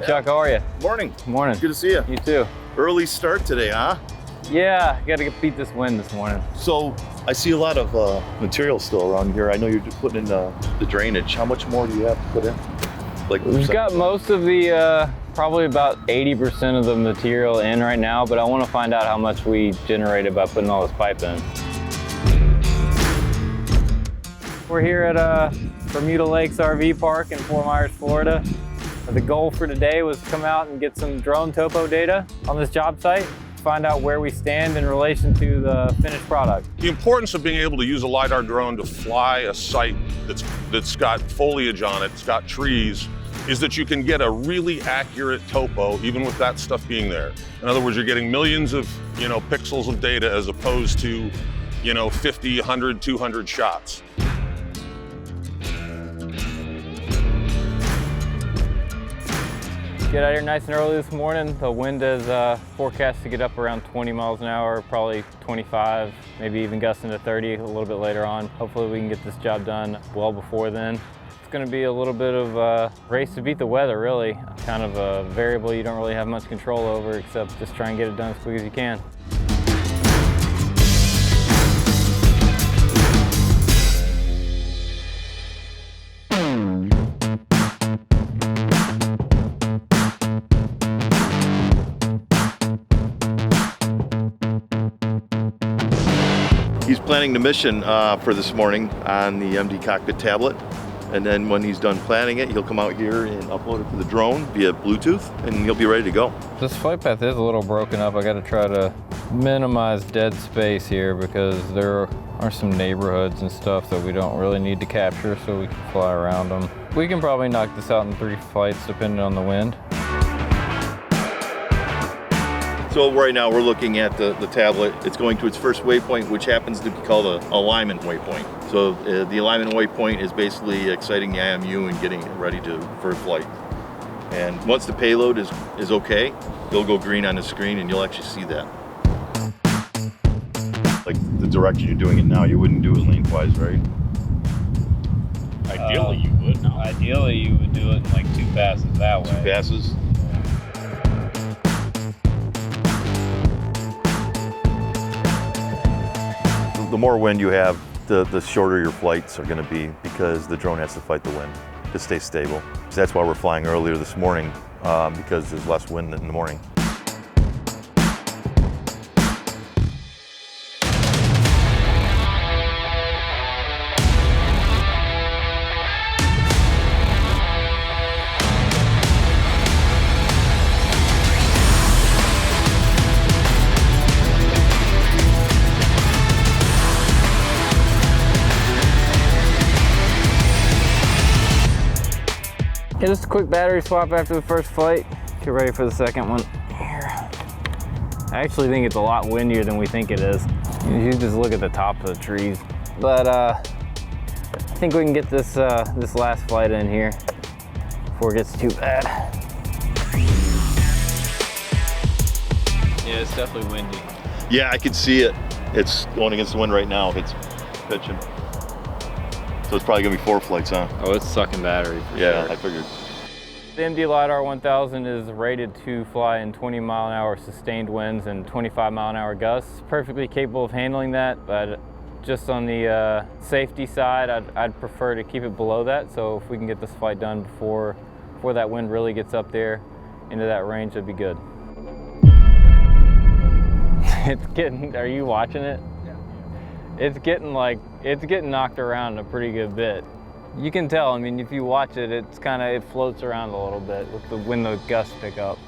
Chuck, how are you? Morning. Morning. Good to see you. You too. Early start today, huh? Yeah, got to beat this wind this morning. So I see a lot of material still around here. I know you're just putting in the drainage. How much more do you have to put in? Like we've got most of the, probably about 80% of the material in right now, but I want to find out how much we generated by putting all this pipe in. We're here at Bermuda Lakes RV Park in Fort Myers, Florida. The goal for today was to come out and get some drone topo data on this job site, find out where we stand in relation to the finished product. The importance of being able to use a LiDAR drone to fly a site that's got foliage on it, it's got trees, is that you can get a really accurate topo even with that stuff being there. In other words, you're getting millions of pixels of data as opposed to 50, 100, 200 shots. Get out here nice and early this morning. The wind is forecast to get up around 20 miles an hour, probably 25, maybe even gusting to 30 a little bit later on. Hopefully we can get this job done well before then. It's going to be a little bit of a race to beat the weather, really. Kind of a variable you don't really have much control over, except just try and get it done as quick as you can. He's planning the mission for this morning on the MD Cockpit tablet. And then when he's done planning it, he'll come out here and upload it to the drone via Bluetooth, and he'll be ready to go. This flight path is a little broken up. I got to try to minimize dead space here because there are some neighborhoods and stuff that we don't really need to capture, so we can fly around them. We can probably knock this out in 3 flights depending on the wind. So right now we're looking at the tablet. It's going to its first waypoint, which happens to be called an alignment waypoint. So the alignment waypoint is basically exciting the IMU and getting it ready for flight. And once the payload is okay, it'll go green on the screen and you'll actually see that. Like the direction you're doing it now, you wouldn't do it lengthwise, right? Ideally you would. No. Ideally you would do it in like 2 passes that way. 2 passes? The more wind you have, the shorter your flights are going to be because the drone has to fight the wind to stay stable. So that's why we're flying earlier this morning because there's less wind in the morning. Yeah, just a quick battery swap after the first flight. Get ready for the second one. Here. I actually think it's a lot windier than we think it is. You just look at the top of the trees. But I think we can get this this last flight in here before it gets too bad. Yeah, it's definitely windy. Yeah, I can see it. It's going against the wind right now. It's pitching. So it's probably gonna be 4 flights, huh? Oh, it's sucking battery for Yeah, sure. I figured. The MD LiDAR 1000 is rated to fly in 20 mile an hour sustained winds and 25 mile an hour gusts. Perfectly capable of handling that, but just on the safety side, I'd prefer to keep it below that. So if we can get this flight done before that wind really gets up there into that range, that'd be good. Are you watching it? It's getting knocked around a pretty good bit. You can tell, I mean, if you watch it, it floats around a little bit when the gusts pick up.